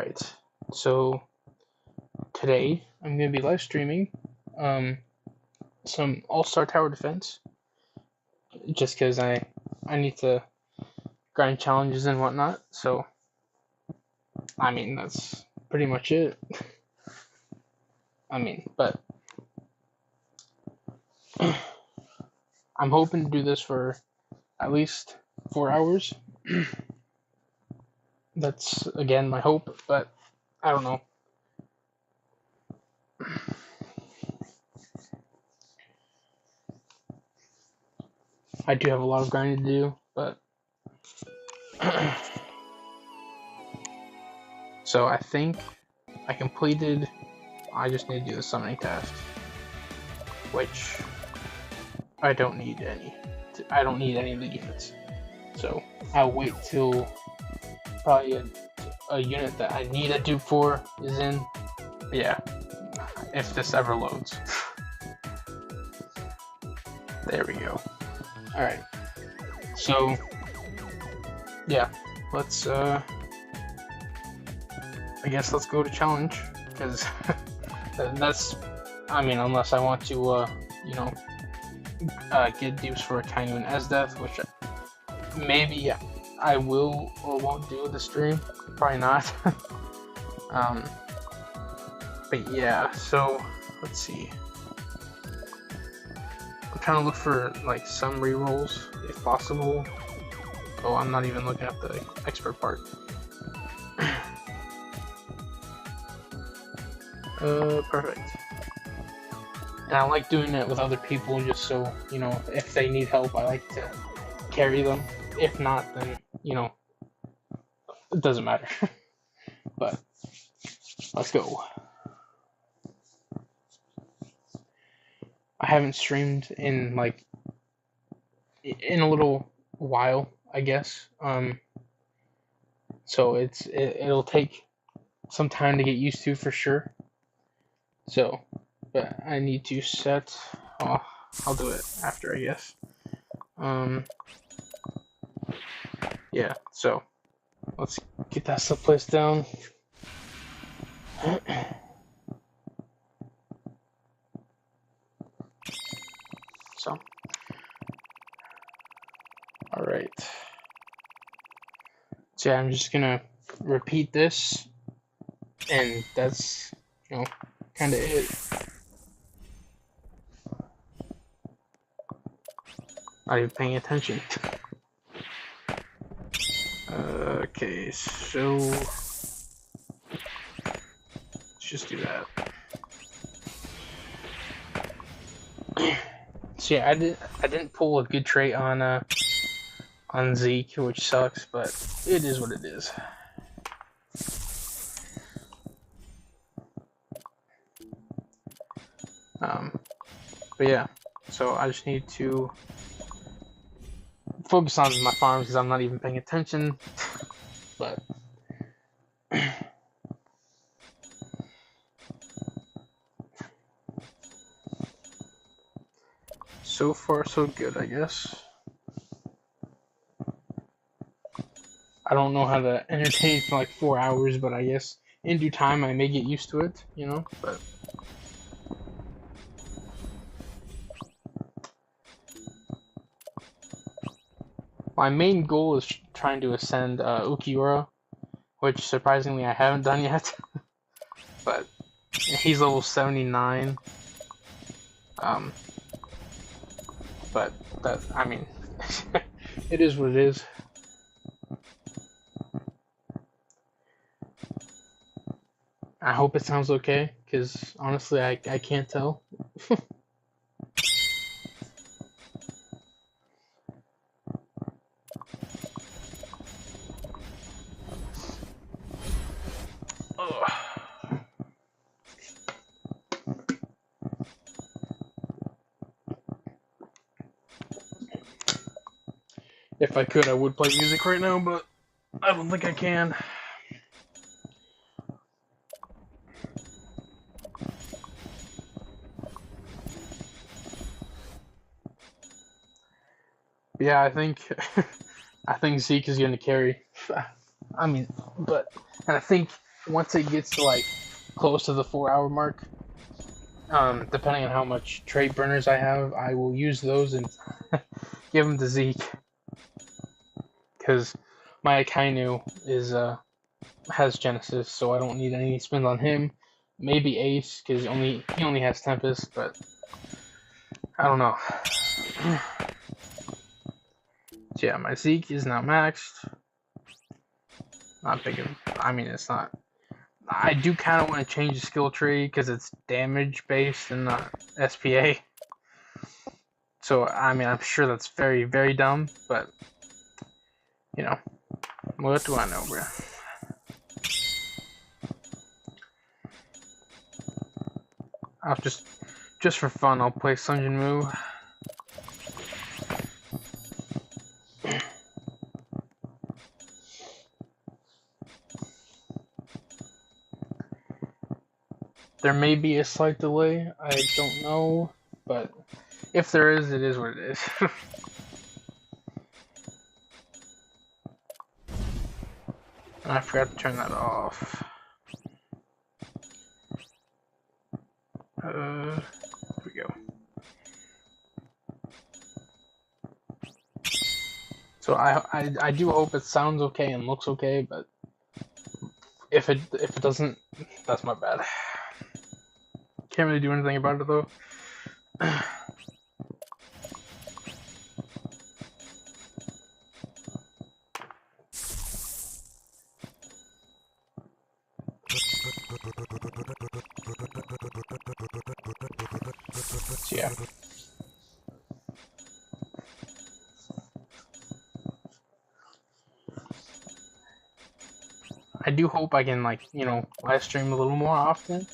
Alright, so today I'm going to be live streaming some All-Star Tower Defense, just because I need to grind challenges and whatnot, so I mean, that's pretty much it. But I'm hoping to do this for at least 4 hours. That's, again, my hope, but I don't know. I do have a lot of grinding to do, but so I think I completed. I just need to do the summoning task, which I don't need any. I don't need any of the units, so I'll wait till probably a unit that I need a dupe for is in. Yeah, if this ever loads. There we go. All right. So yeah, let's I guess let's go to challenge, because that's, unless I want to get dupes for a Kainu and Esdeath, which maybe I will or won't do with the stream. Probably not. But yeah, so let's see. I'm trying to look for like some rerolls if possible. Oh, I'm not even looking at the expert part. Perfect. And I like doing it with other people, just so, if they need help, I like to carry them. If not, then, it doesn't matter. But, let's go. I haven't streamed in, in a little while, I guess. So it'll take some time to get used to, for sure. So, but I need to set. Oh, I'll do it after, I guess. Yeah. So, let's get that stuff placed down. So, all right. So yeah, I'm just gonna repeat this, and that's kind of it. Not even paying attention. Okay, so let's just do that. So yeah, I didn't pull a good trait on Zeke, which sucks, but it is what it is. But yeah, so I just need to focus on my farms because I'm not even paying attention. But so far so good, I guess. I don't know how to entertain for like 4 hours, but I guess in due time I may get used to it, but my main goal is trying to ascend Ukiura, which surprisingly I haven't done yet. But he's level 79. But that, it is what it is. I hope it sounds okay, because honestly I can't tell. If I could, I would play music right now, but I don't think I can. Yeah, I think Zeke is going to carry. And I think once it gets to like close to the 4-hour mark, depending on how much trait burners I have, I will use those and give them to Zeke, because my Akainu is has Genesis, so I don't need any spins on him. Maybe Ace, because he only has Tempest, but I don't know. So yeah, my Zeke is now maxed. Not big of, I mean, it's not. I do kind of want to change the skill tree because it's damage based and not SPA. So I mean, I'm sure that's very, very dumb, but you know, what do I know, bro? I'll just for fun, I'll play Sunjin Mu. There may be a slight delay, I don't know, but if there is, it is what it is. I forgot to turn that off. Here we go. So I do hope it sounds okay and looks okay, but if it doesn't, that's my bad. Can't really do anything about it though. So yeah. I do hope I can, like, you know, live stream a little more often,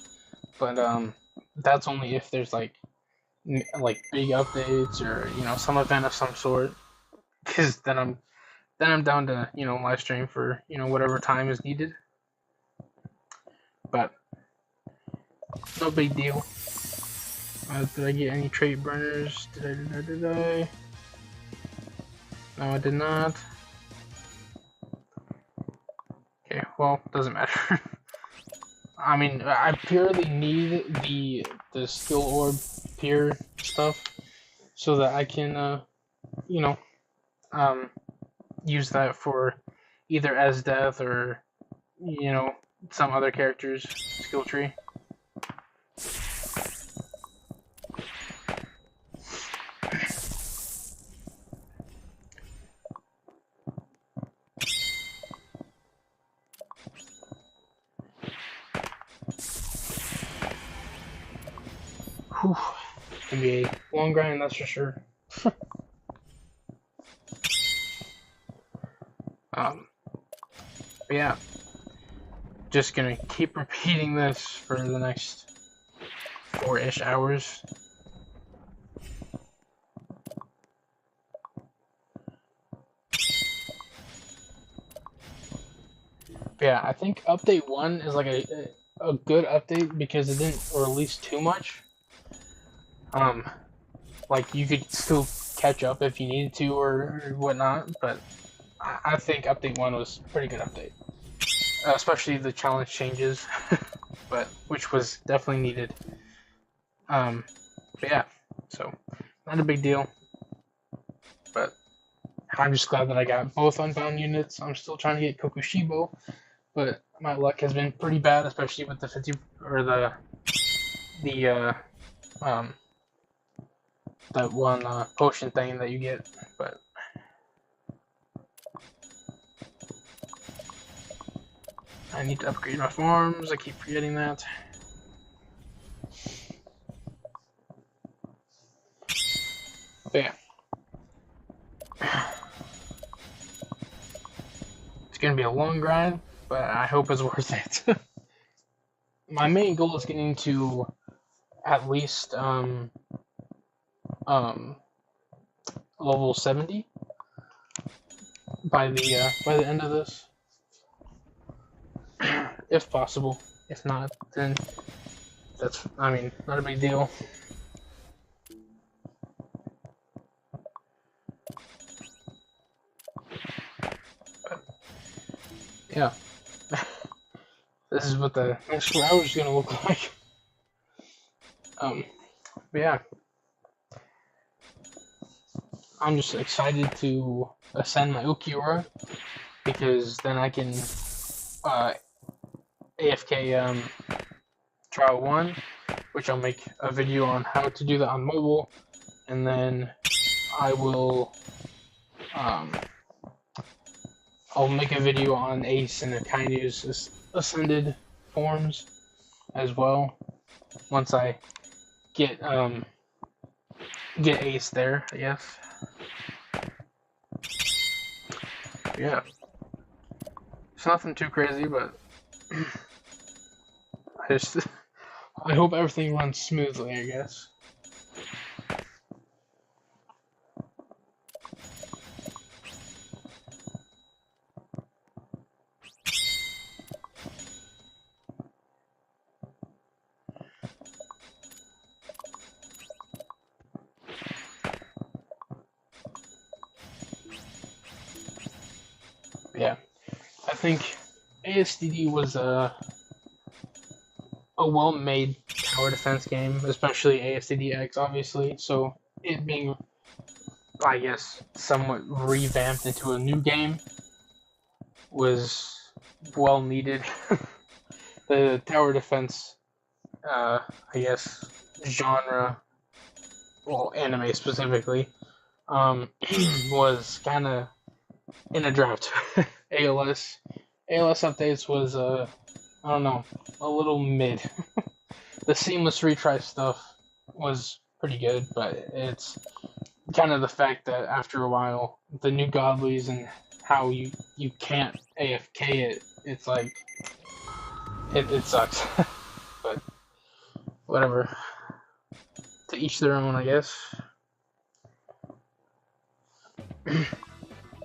but that's only if there's like big updates or, you know, some event of some sort, because then I'm down to, you know, live stream for, you know, whatever time is needed. But no big deal. Did I get any trait burners? Did I? No, I did not. Okay, well, doesn't matter. I mean, I purely need the skill orb peer stuff so that I can, you know, use that for either as death or, you know, some other character's skill tree. Whew. It's gonna be a long grind, that's for sure. But yeah, just gonna keep repeating this for the next 4-ish hours. But yeah, I think update 1 is like a good update because it didn't release too much. Like you could still catch up if you needed to or whatnot, but I think update 1 was a pretty good update. Especially the challenge changes, but which was definitely needed. But yeah, so not a big deal. But I'm just glad that I got both unbound units. I'm still trying to get Kokushibo, but my luck has been pretty bad, especially with the 50 or that one potion thing that you get. But I need to upgrade my farms. I keep forgetting that. But yeah. It's gonna be a long grind, but I hope it's worth it. My main goal is getting to at least level 70 by the end of this, if possible. If not, then that's, I mean, not a big deal. But, yeah. this is what the next 4 hours is gonna look like. But yeah, I'm just excited to ascend my Ukiura because then I can AFK trial 1, which I'll make a video on how to do that on mobile, and then I will I'll make a video on Ace and Akainu's ascended forms as well once I get Ace there, I guess. Yeah, it's nothing too crazy, but I hope everything runs smoothly, I guess. Yeah, I think ASTD was a well-made tower defense game, especially ASTDX, obviously. So it being, I guess, somewhat revamped into a new game was well needed. The tower defense, I guess, genre, well, anime specifically, was kind of in a drought. ALS updates was I don't know, a little mid. The seamless retry stuff was pretty good, but it's kind of the fact that after a while, the new godlies and how you can't AFK it, it's like it sucks. But whatever. To each their own, I guess.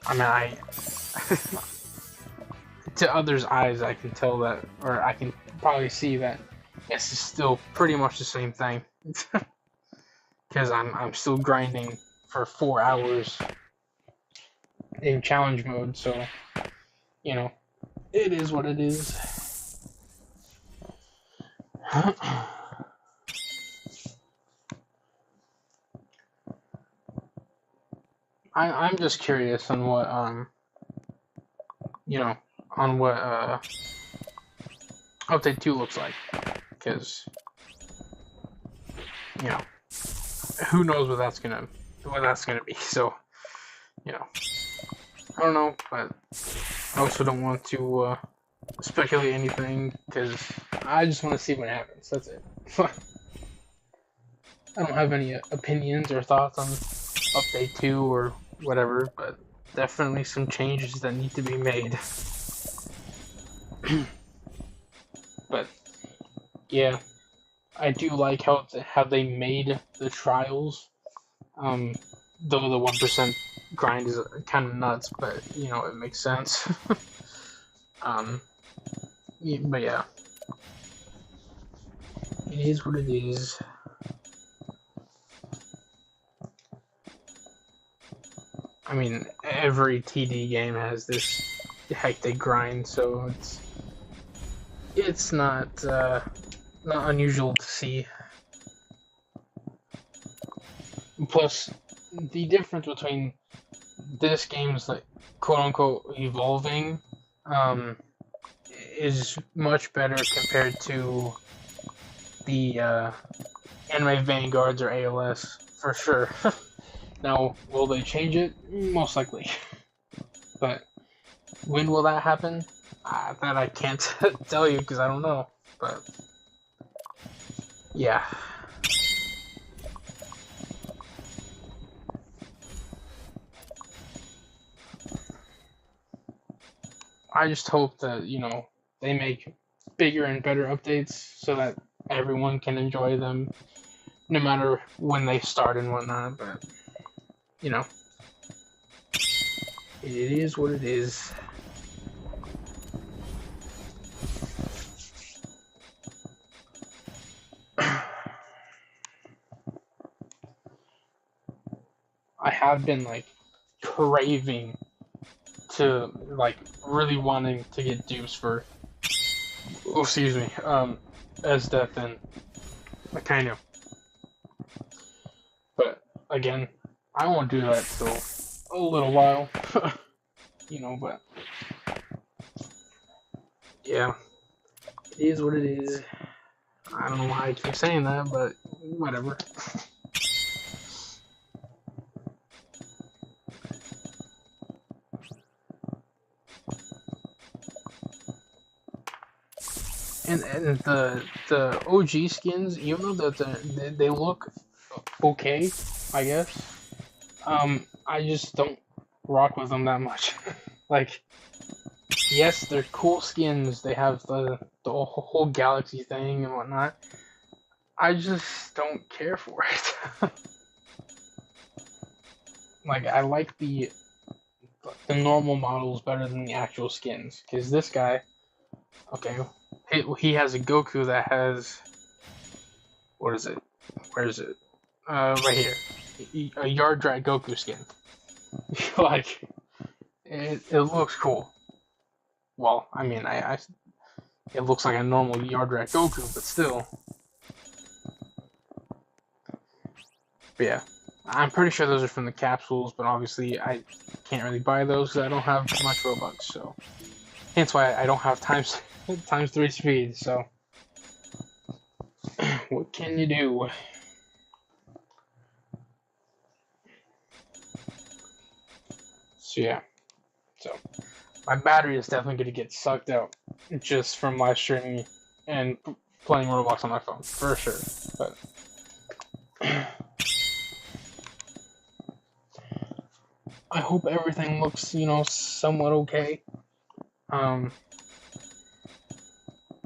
I mean, to others' eyes, I can tell that, or I can probably see that this is still pretty much the same thing. Because I'm still grinding for 4 hours in challenge mode, so, you know, it is what it is. I'm just curious on what you know, on what update 2 looks like, because, you know, who knows what that's gonna be. So, you know, I don't know, but I also don't want to speculate anything because I just want to see what happens. That's it. I don't have any opinions or thoughts on update 2 or whatever, but definitely some changes that need to be made. But yeah, I do like how they made the trials. Though the 1% grind is kind of nuts, but you know, it makes sense. But yeah, it is what it is. I mean, every TD game has this hectic grind, so it's not unusual to see. Plus, the difference between this game's like quote unquote evolving is much better compared to the Anime Vanguards or ALS for sure. Now, will they change it? Most likely. But when will that happen? That I can't tell you because I don't know. But yeah. I just hope that, you know, they make bigger and better updates so that everyone can enjoy them no matter when they start and whatnot, but you know, it is what it is. I have been like craving to like really wanting to get dupes for Oh, excuse me. As death and Akainu. But again, I won't do that till a little while. You know, but yeah, it is what it is. I don't know why I keep saying that, but whatever. And the OG skins, even though they look okay, I guess. I just don't rock with them that much. Like, yes, they're cool skins. They have the whole galaxy thing and whatnot. I just don't care for it. Like, I like the normal models better than the actual skins. Because this guy, okay, he has a Goku that has, what is it? Where is it? Right here. A Yard Drat Goku skin. Like, it looks cool. Well, I mean, it looks like a normal Yard Rat Goku, but still. But yeah, I'm pretty sure those are from the capsules, but obviously I can't really buy those because I don't have much Robux, so. Hence why I don't have times 3 speed, so. What can you do? So yeah, so my battery is definitely going to get sucked out just from live streaming and playing Roblox on my phone, for sure, but. I hope everything looks, you know, somewhat okay. But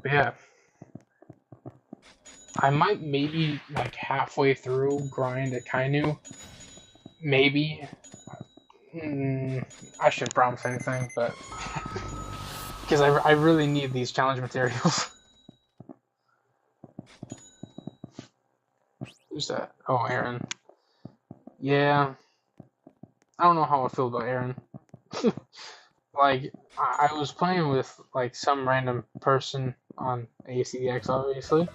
yeah. I might maybe, like, halfway through grind a Kainu. Maybe. I shouldn't promise anything, but. Because I really need these challenge materials. Who's that? Oh, Aaron. Yeah. I don't know how I feel about Aaron. Like, I was playing with, like, some random person on ASTDX, obviously.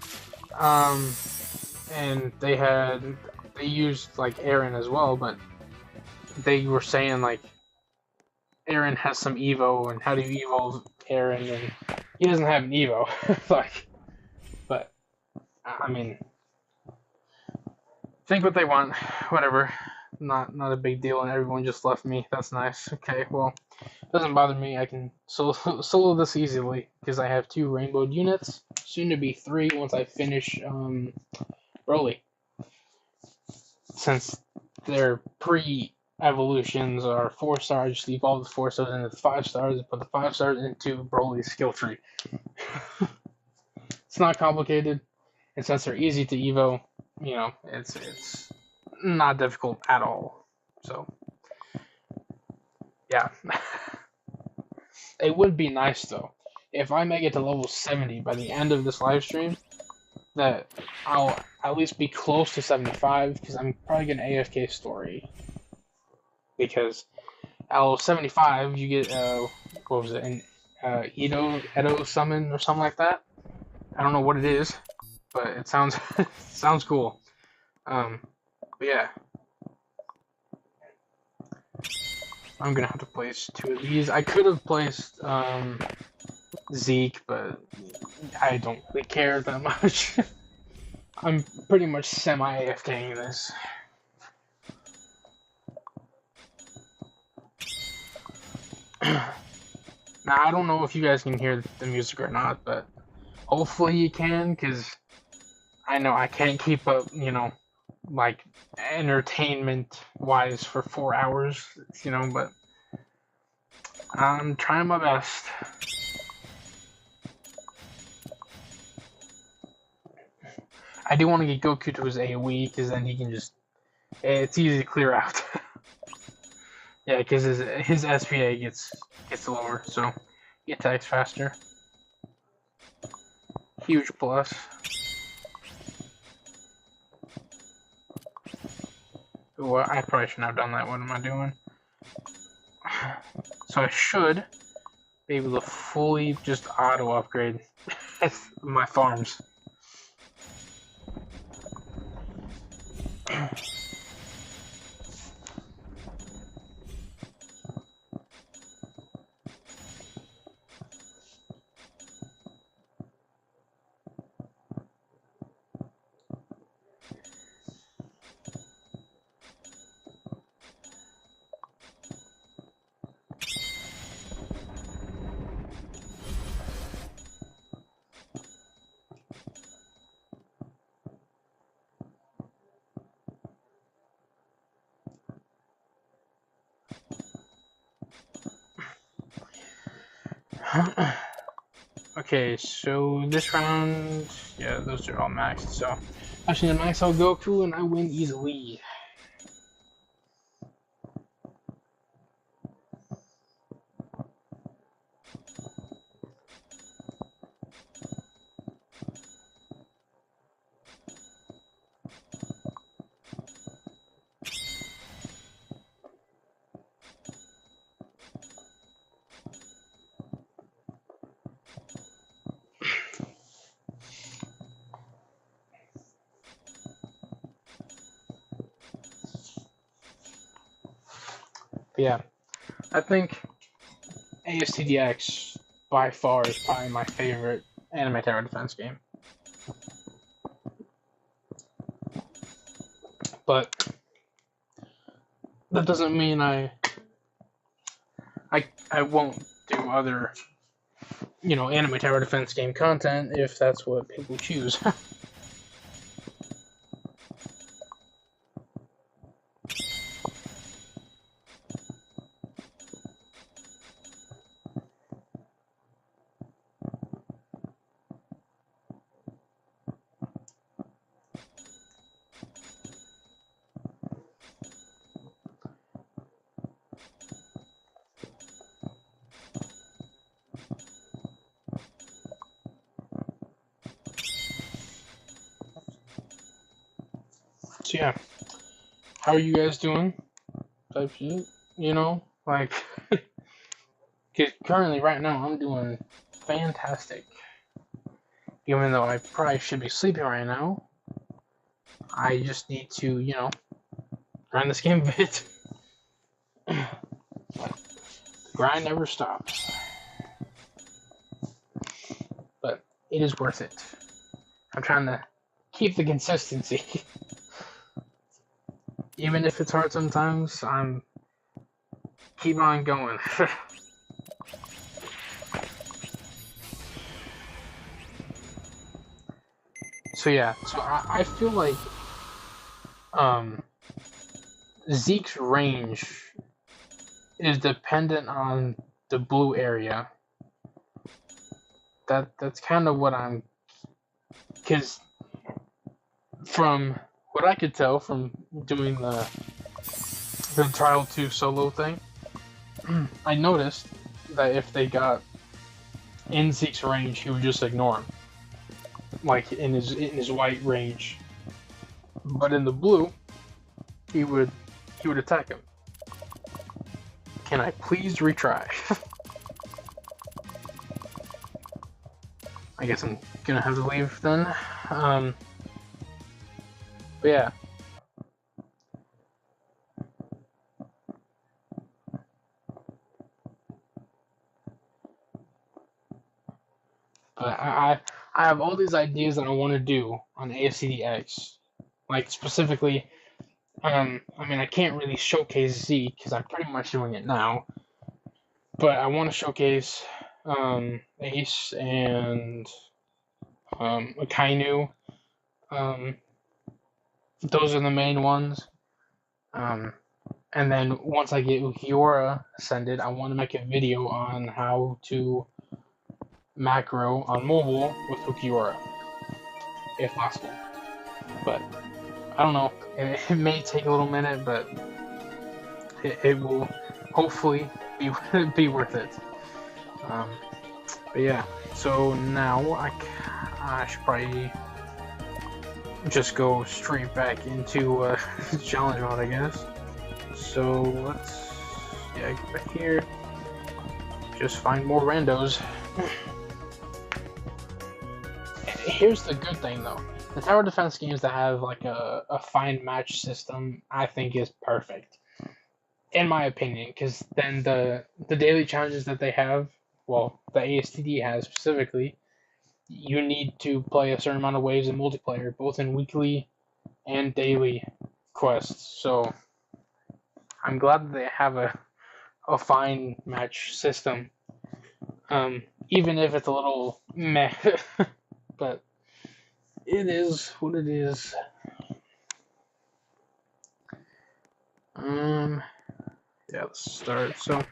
And they used, like, Aaron as well, but they were saying, like, Aaron has some Evo, and how do you evolve Aaron, and he doesn't have an Evo. Like, but, I mean, think what they want, whatever. Not a big deal, and everyone just left me. That's nice. Okay, well, doesn't bother me. I can solo this easily because I have 2 rainbowed units, soon to be 3 once I finish Broly. Since their pre-evolutions are 4 stars, just evolve the 4 stars into the 5 stars and put the 5 stars into Broly's skill tree. It's not complicated, and since they're easy to evo, you know, it's not difficult at all. So, yeah. It would be nice, though, if I make it to level 70 by the end of this live stream, that I'll at least be close to 75, because I'm probably going to AFK story. Because at level 75, you get, what was it, an Edo summon or something like that? I don't know what it is, but it sounds sounds cool. But yeah. I'm gonna have to place 2 of these. I could have placed Zeke, but I don't really care that much. I'm pretty much semi-AFKing this. Now, I don't know if you guys can hear the music or not, but hopefully you can, because I know I can't keep up, you know, like, entertainment-wise for 4 hours, you know, but I'm trying my best. I do want to get Goku to his AoE, because then he can just... It's easy to clear out. Yeah, because his SPA gets lower, so he attacks faster. Huge plus. Ooh, I probably shouldn't have done that. What am I doing? So I should be able to fully just auto upgrade. my farms. Okay, so this round, yeah, those are all maxed, so actually I max out Goku and I win easily. But yeah, I think ASTDX by far is probably my favorite anime tower defense game. But that doesn't mean I won't do other, you know, anime tower defense game content if that's what people choose. So yeah, how are you guys doing? Type shit, you know, like, cause currently right now I'm doing fantastic. Even though I probably should be sleeping right now, I just need to, you know, grind this game a bit. The grind never stops. But it is worth it. I'm trying to keep the consistency. Even if it's hard sometimes, I'm keep on going. So yeah, so I feel like Zeke's range is dependent on the blue area. That's kind of what I'm, because from what I could tell from doing the trial 2 solo thing, I noticed that if they got in Zeke's range, he would just ignore him, like in his white range. But in the blue, he would attack him. Can I please retry? I guess I'm gonna have to leave then. But yeah. But I have all these ideas that I want to do on ASTDX. Like, specifically, I mean, I can't really showcase Z, because I'm pretty much doing it now. But I want to showcase Ace and Akainu. Those are the main ones. And then once I get Ukiura ascended, I want to make a video on how to macro on mobile with Ukiura, if possible. But I don't know. It may take a little minute, but it will hopefully be worth it. But yeah. So now I should probably just go straight back into challenge mode, I guess. So let's get back here. Just find more randos. here's the good thing though. The tower defense games that have like a fine match system, I think is perfect, in my opinion. Because then the daily challenges that they have, well, the ASTD has specifically, you need to play a certain amount of waves in multiplayer, both in weekly and daily quests. So I'm glad that they have a fine match system. Even if it's a little meh, but it is what it is. Yeah, let's start. So,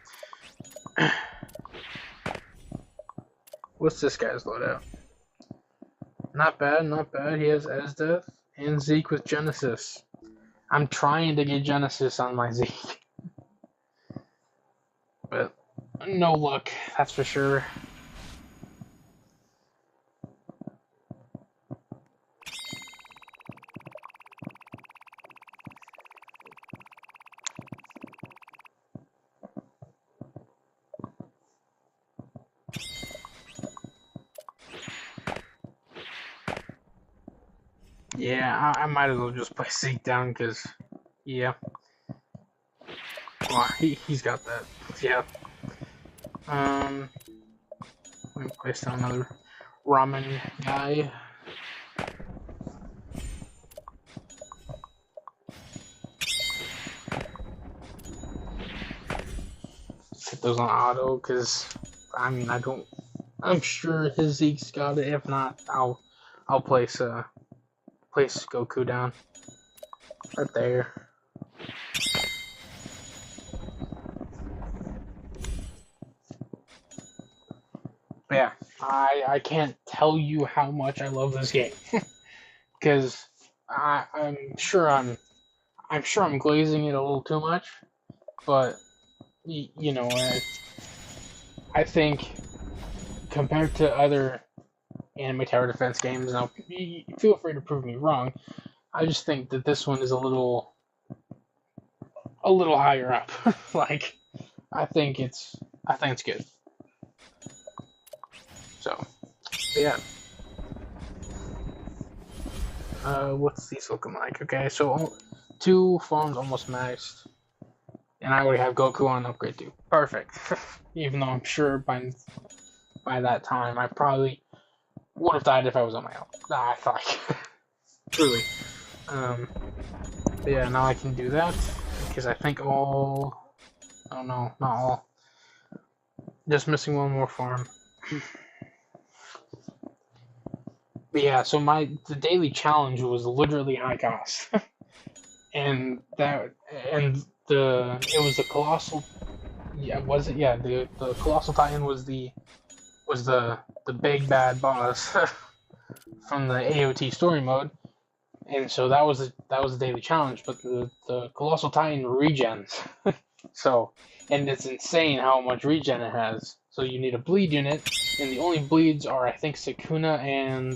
what's this guy's loadout? Not bad, not bad. He has Esdeath and Zeke with Genesis. I'm trying to get Genesis on my Zeke, but no luck, that's for sure. Yeah, I might as well just play Zeke down, because, yeah. Well, he's got that. Yeah. Let me place down another ramen guy. Hit those on auto, because, I mean, I'm sure his Zeke's got it. If not, I'll place Goku down right there. But yeah, I can't tell you how much I love this game, because I'm sure I'm glazing it a little too much, but you know, I think compared to other anime tower defense games, now feel free to prove me wrong, I just think that this one is a little higher up. Like, I think it's good. So, yeah. What's these looking like? Okay, so 2 forms almost maxed, and I already have Goku on upgrade 2. Perfect. Even though I'm sure by that time I probably would have died if I was on my own. I thought. Truly. But yeah, now I can do that, because I think all... Oh no, not all. Just missing one more farm. But yeah, so the daily challenge was literally high cost. and it was the colossal... Yeah, was it? Yeah, the Colossal Titan was the big bad boss from the AOT story mode. And so that was the daily challenge, but the Colossal Titan regens. So, and it's insane how much regen it has. So you need a bleed unit, and the only bleeds are, I think, Sukuna and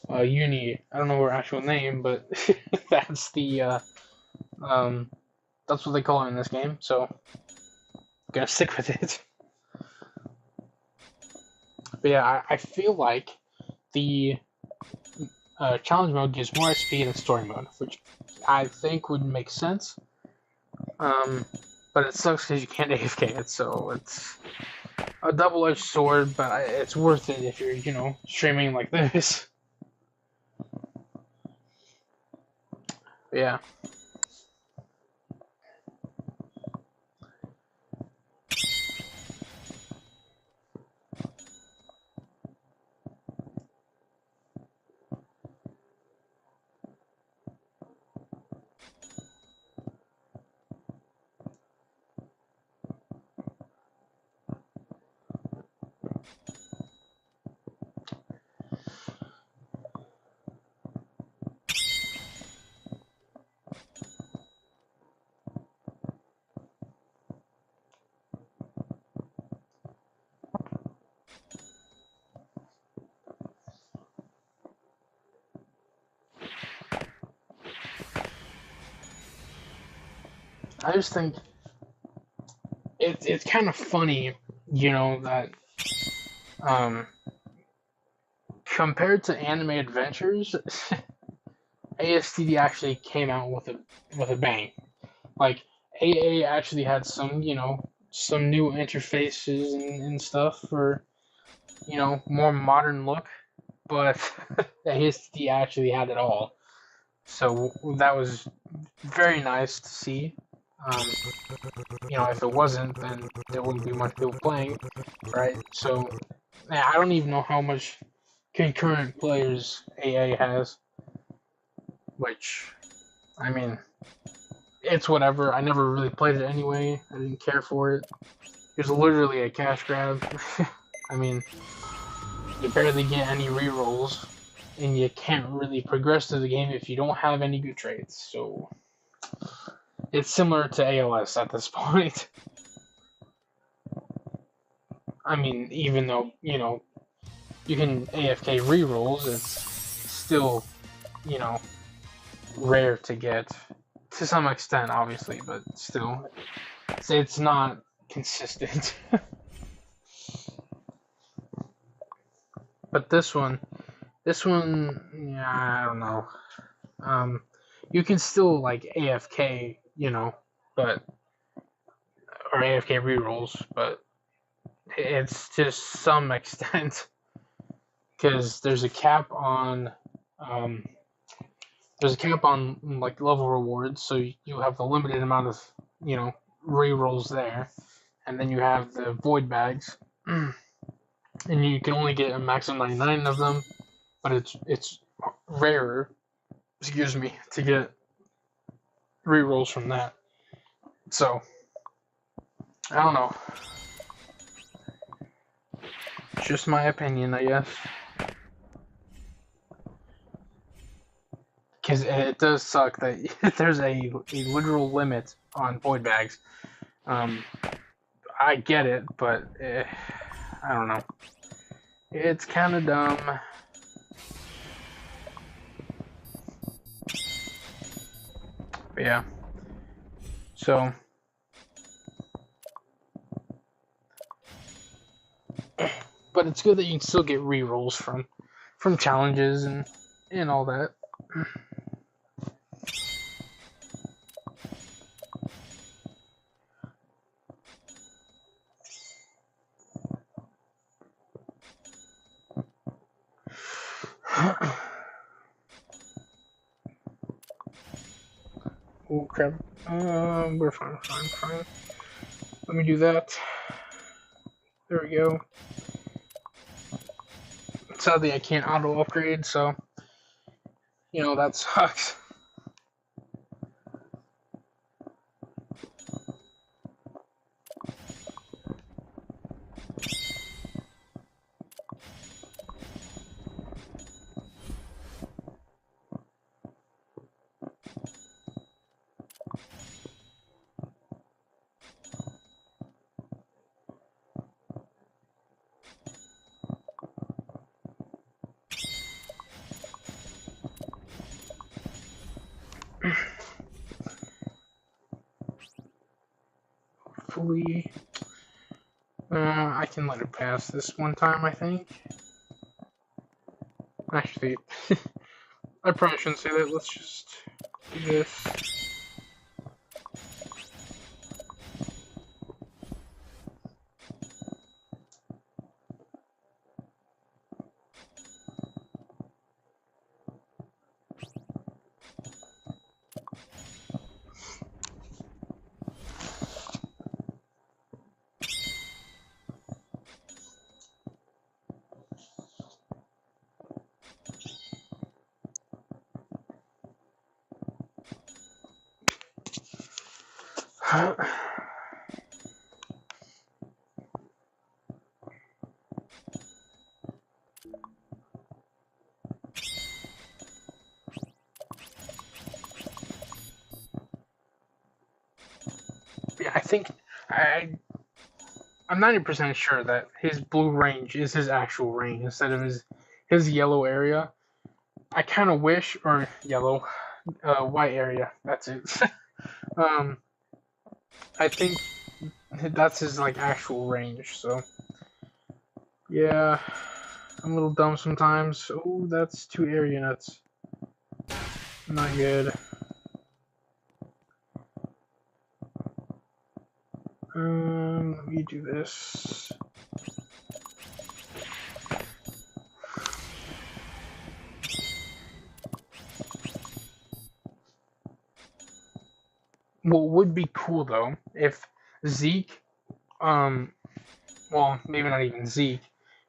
Uni. I don't know her actual name, but that's that's what they call it in this game. So I'm gonna stick with it. But yeah, I feel like the challenge mode gives more XP than story mode, which I think would make sense. But it sucks because you can't AFK it, so it's a double-edged sword, but it's worth it if you're, streaming like this. Yeah. I just think it's kind of funny, that compared to Anime Adventures, ASTD actually came out with a bang. Like AA actually had some, some new interfaces and stuff for, more modern look, but ASTD actually had it all. So that was very nice to see. Um, if it wasn't, then there wouldn't be much people playing, right? So, I don't even know how much concurrent players AA has, which, I mean, it's whatever. I never really played it anyway. I didn't care for it. It was literally a cash grab. I mean, you barely get any rerolls, and you can't really progress through the game if you don't have any good traits. So, it's similar to ALS at this point. I mean, even though, you can AFK rerolls, it's still, rare to get. To some extent, obviously, but still, it's not consistent. But this one, yeah, I don't know. You can still like AFK, but or AFK rerolls, but it's to some extent because there's a cap on like level rewards, so you have a limited amount of rerolls there, and then you have the void bags, and you can only get a maximum 99 of them, but it's rarer, excuse me, to get rerolls from that. So I don't know. It's just my opinion, I guess. Because it does suck that there's a literal limit on void bags. I get it, but I don't know. It's kind of dumb. But yeah. So. But it's good that you can still get rerolls from challenges and all that. Oh crap. We're fine. Let me do that. There we go. Sadly, I can't auto upgrade, so that sucks. Hopefully, I can let it pass this one time, I think. Actually, I probably shouldn't say that. Let's just do this. Yeah, I think I'm 90% sure that his blue range is his actual range instead of his yellow area. I kind of wish, or yellow, white area. That's it. I think that's his like actual range. So yeah, I'm a little dumb sometimes. Oh, that's 2 air units. Not good. Let me do this. What would be cool though, if Zeke, well, maybe not even Zeke,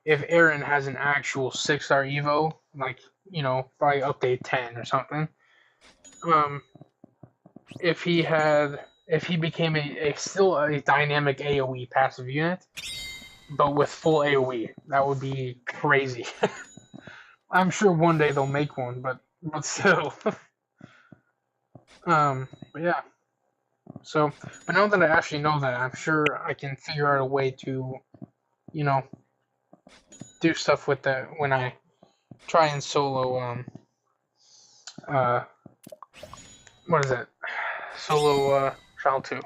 if Aaron has an actual 6-star Evo, like, you know, by update 10 or something, if he became still a dynamic AoE passive unit, but with full AoE, that would be crazy. I'm sure one day they'll make one, but still. But yeah. So, but now that I actually know that, I'm sure I can figure out a way to, you know, do stuff with that when I try and solo, what is it? Solo, Trial 2.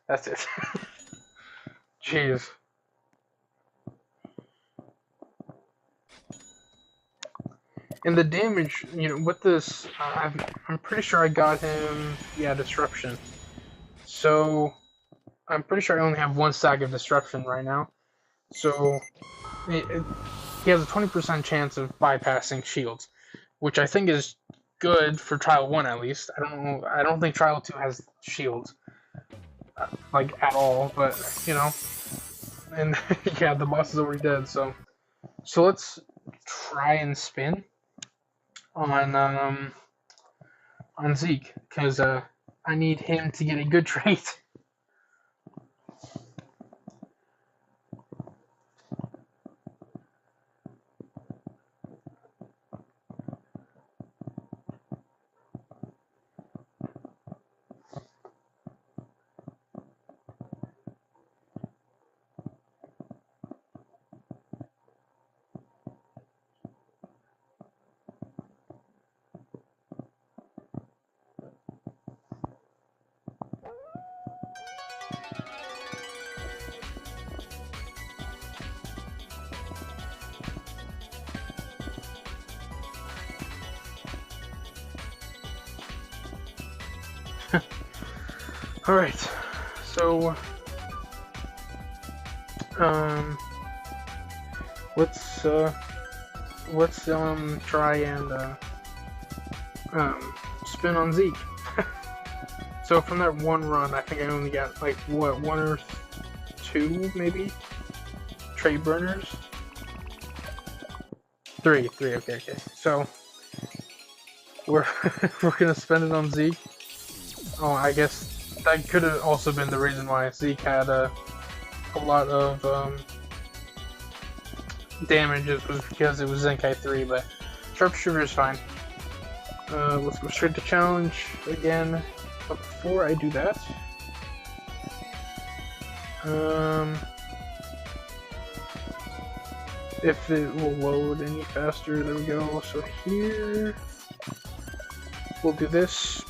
That's it. Jeez. And the damage, you know, with this, I'm pretty sure I got him, yeah, Disruption. So, I'm pretty sure I only have 1 stack of Disruption right now. So, he has a 20% chance of bypassing shields, which I think is good for Trial 1 at least. I don't think Trial 2 has shields, like, at all, but, you know. And, yeah, the boss is already dead, so. So let's try and spin on Zeke, because I need him to get a good trait. Alright, so let's try and spin on Zeke. So from that one run, I think I only got like what, 1 or 2 maybe trait burners. 3, okay. So we're gonna spend it on Zeke. Oh, I guess that could have also been the reason why Zeke had a lot of damages, was because it was Zenkai 3, but Sharpshooter is fine. Let's go straight to challenge again, but before I do that, if it will load any faster, there we go. So here, we'll do this.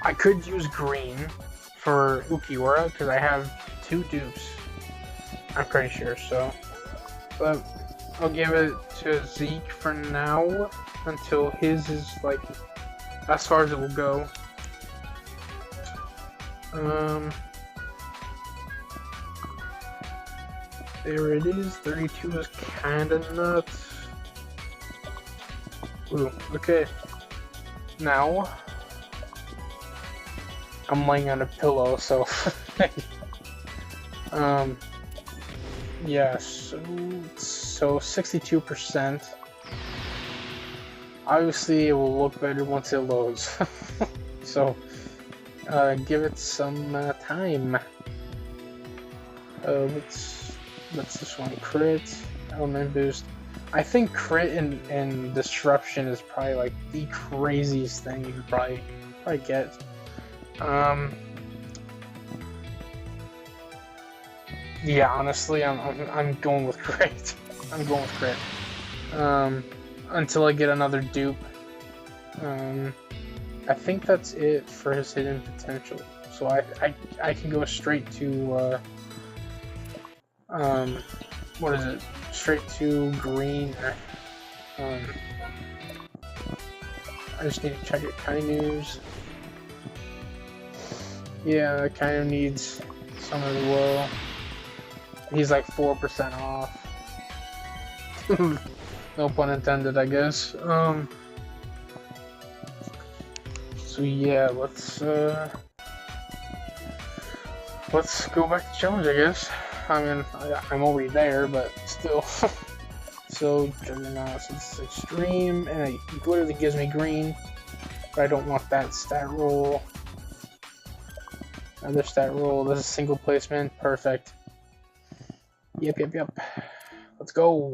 I could use green for Ukiura because I have 2 dupes, I'm pretty sure, so. But I'll give it to Zeke for now until his is like as far as it will go. There it is. 32 is kinda nuts. Ooh, okay. Now I'm laying on a pillow, so yeah, so 62%. Obviously it will look better once it loads. So give it some time. Let's this one crit, element boost. I think crit and disruption is probably like the craziest thing you could probably get. Yeah, honestly, I'm going with crit. I'm going with crit. Until I get another dupe. I think that's it for his hidden potential. So I can go straight to what is it? Straight to green. I just need to check it. Kind of news. Yeah, it kind of needs some as well. He's like 4% off. No pun intended, I guess. So yeah, let's go back to challenge, I guess. I mean, I'm already there, but still. So Juggernaut, it's extreme, and it literally gives me green, but I don't want that stat roll. Another stat roll. This is single placement. Perfect. Yep. Let's go.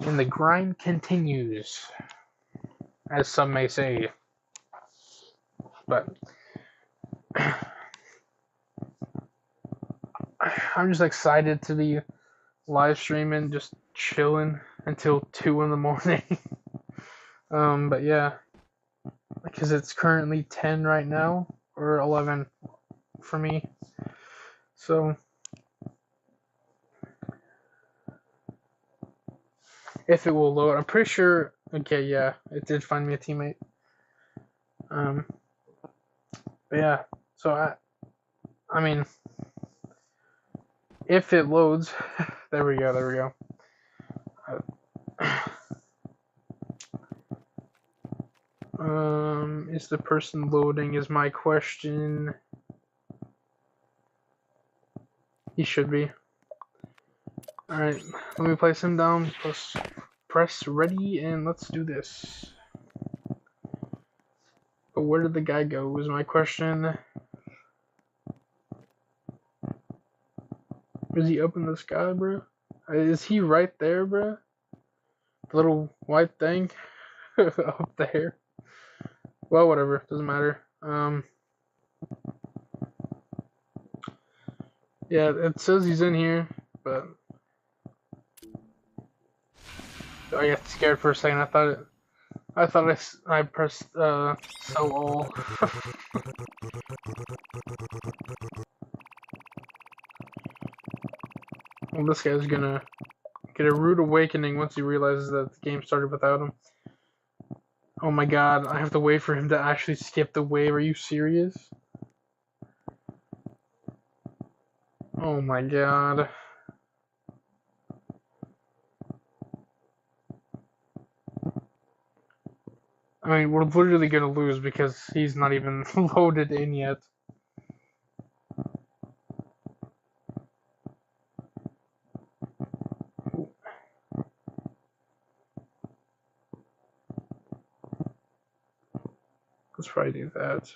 And the grind continues, as some may say. But I'm just excited to be live streaming, just chilling until 2 in the morning. But yeah, because it's currently 10 right now, or 11 for me. So if it will load, I'm pretty sure. Okay, yeah, it did find me a teammate. But yeah, so I mean, if it loads, there we go. Is the person loading? Is my question. He should be. Alright, let me place him down. Press ready, and let's do this. But where did the guy go, is my question. Is he up in the sky, bro? Is he right there, bro? The little white thing up there. Well, whatever, doesn't matter. Yeah, it says he's in here, but I got scared for a second. I thought I pressed so all. Well, this guy's gonna get a rude awakening once he realizes that the game started without him. Oh my god, I have to wait for him to actually skip the wave. Are you serious? Oh my god. I mean, we're literally gonna lose because he's not even loaded in yet. Let's probably do that.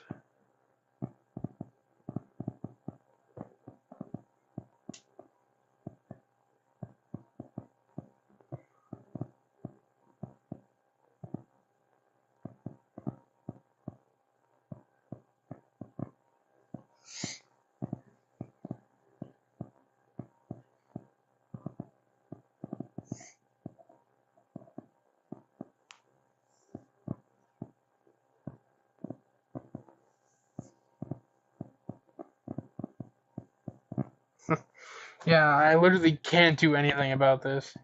Yeah, I literally can't do anything about this.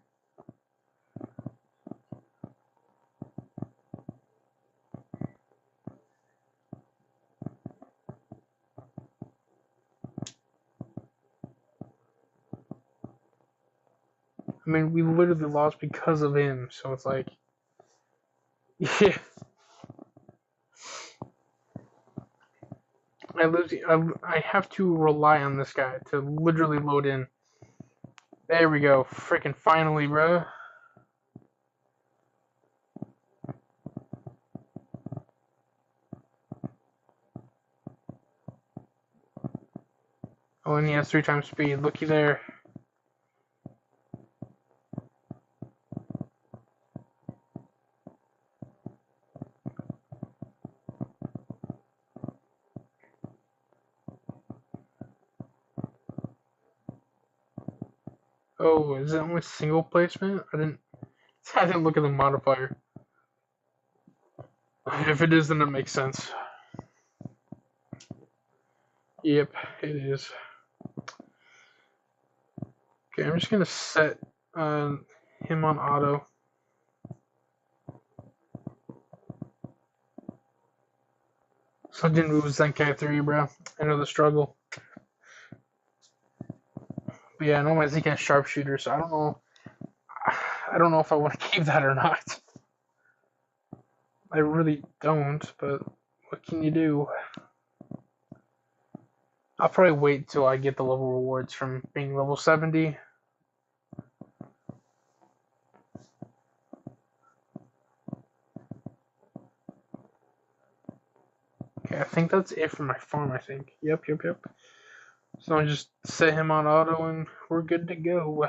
I mean, we literally lost because of him, so it's like, yeah. I have to rely on this guy to literally load in. There we go. Freaking finally, bro. Oh, and he has 3 times speed. Looky there. Oh, is it only single placement? I didn't look at the modifier. If it is, then it makes sense. Yep, it is. Okay, I'm just gonna set him on auto. Sungin moves Zenkai 3, bro. I know the struggle. But yeah, I know my Zenkai sharpshooter, so I don't know. I don't know if I want to keep that or not. I really don't, but what can you do? I'll probably wait till I get the level rewards from being level 70. Okay, I think that's it for my farm, I think. Yep. So I just set him on auto and we're good to go.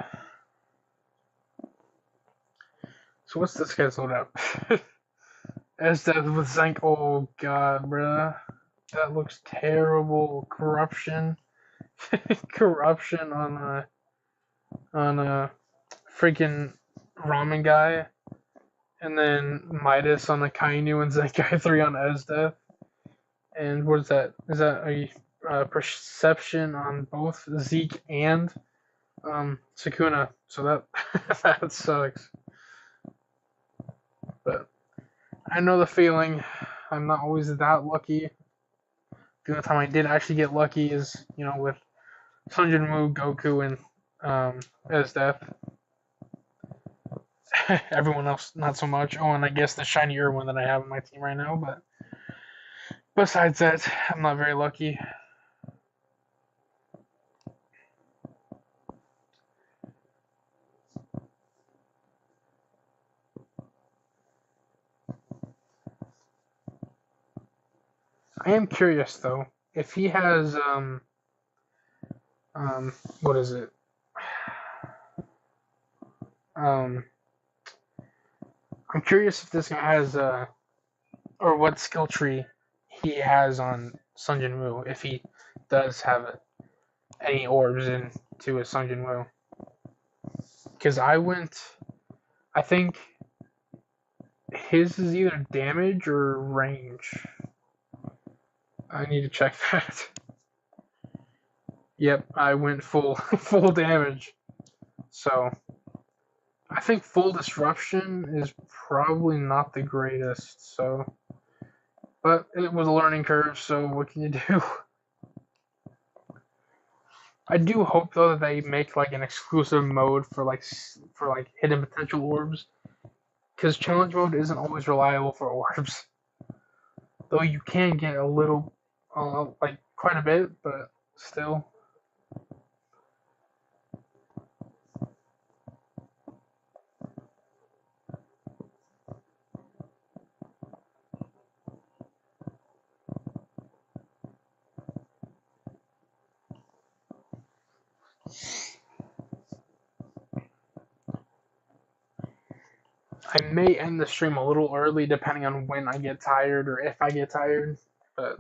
So what's this guy's load up? As that with Zank. Oh god, bruh. That looks terrible. Corruption. Corruption on a freaking ramen guy. And then Midas on the Kainu and Zenkai 3 on Esdeath. And what is that? Is that a perception on both Zeke and Sukuna? So that that sucks. But I know the feeling. I'm not always that lucky. The only time I did actually get lucky is, with Sunjin Goku, and Esdeath. Everyone else, not so much. Oh, and I guess the shinier one that I have on my team right now. But besides that, I'm not very lucky. I am curious though if he has what is it I'm curious if this guy has or what skill tree he has on Sunjin Woo, if he does have any orbs into his Sunjin Woo. Because I think his is either damage or range. I need to check that. Yep, I went full full damage. So I think full disruption is probably not the greatest. So, but it was a learning curve. So what can you do? I do hope though that they make like an exclusive mode for hidden potential orbs, because challenge mode isn't always reliable for orbs. Though you can get a little, like quite a bit, but still. I may end the stream a little early depending on when I get tired or if I get tired, but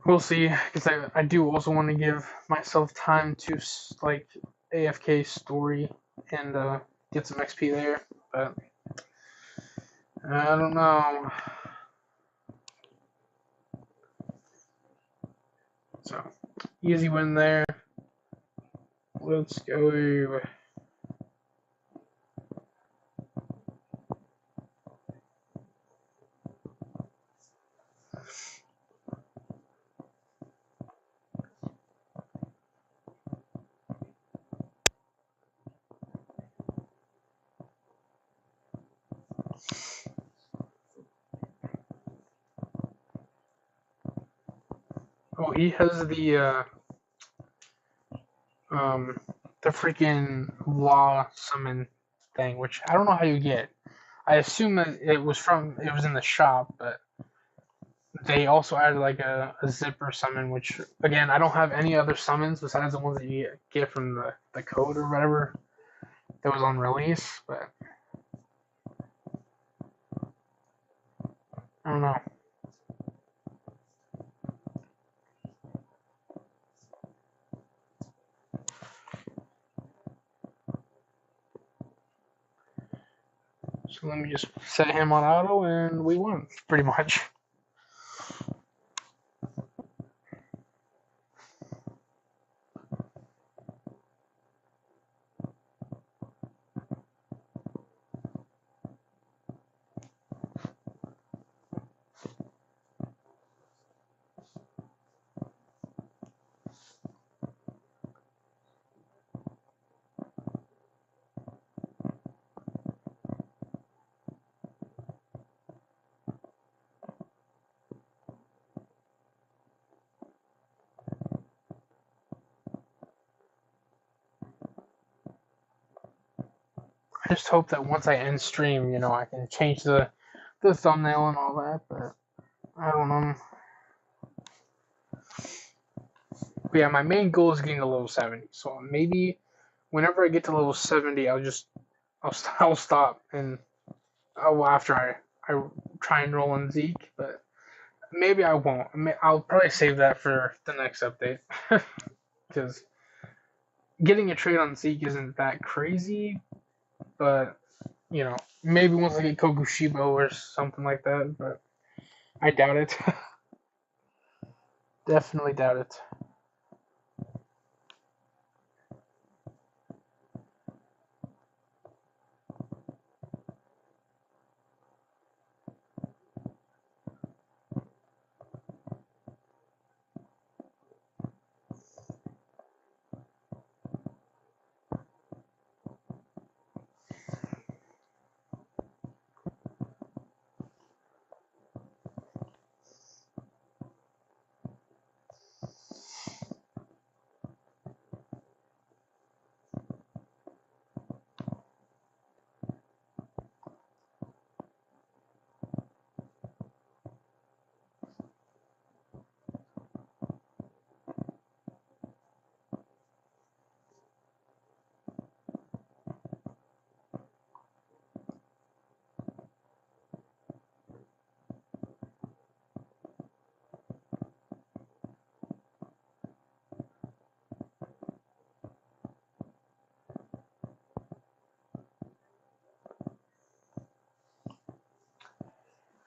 we'll see. Because I do also want to give myself time to like AFK story and get some XP there, but I don't know. So easy win there. Let's go. Oh, he has the freaking law summon thing, which I don't know how you get. I assume that it was in the shop, but they also added like a zipper summon, which again I don't have any other summons besides the ones that you get from the code or whatever that was on release, but I don't know. So let me just set him on auto and we won, pretty much. just hope that once I end stream, I can change the thumbnail and all that, but I don't know. But yeah, my main goal is getting to level 70, so maybe whenever I get to level 70, I'll stop, and after I try and roll in Zeke, but maybe I won't. I'll probably save that for the next update, because getting a trade on Zeke isn't that crazy, but maybe once I get Kokushibo or something like that, but I doubt it. Definitely doubt it.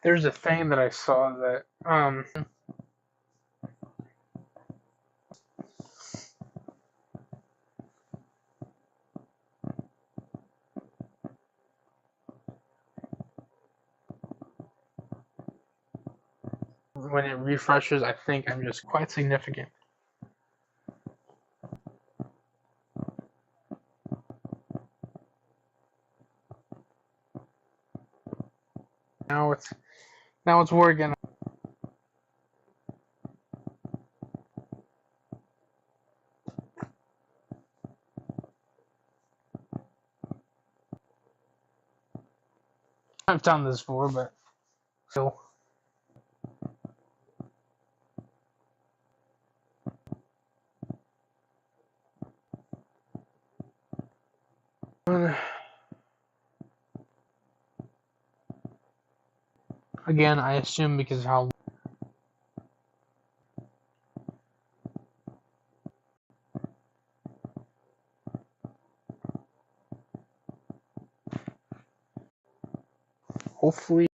There's a thing that I saw that when it refreshes, I think I'm just quite significant. Now it's working. I've done this before, but still. Again, I assume because how hopefully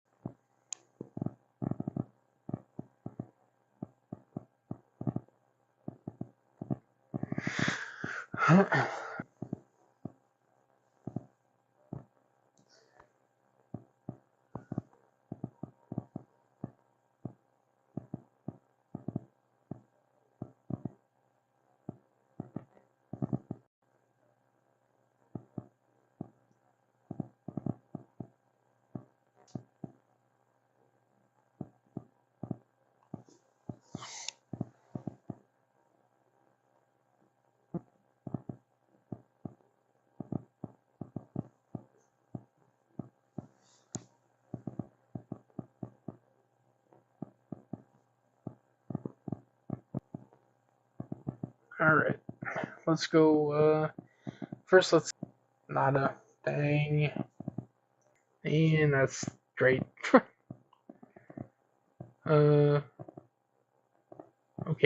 Alright. Let's go first let's not a thing. And that's great. Okay,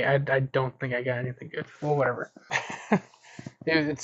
I don't think I got anything good. Well, whatever. It's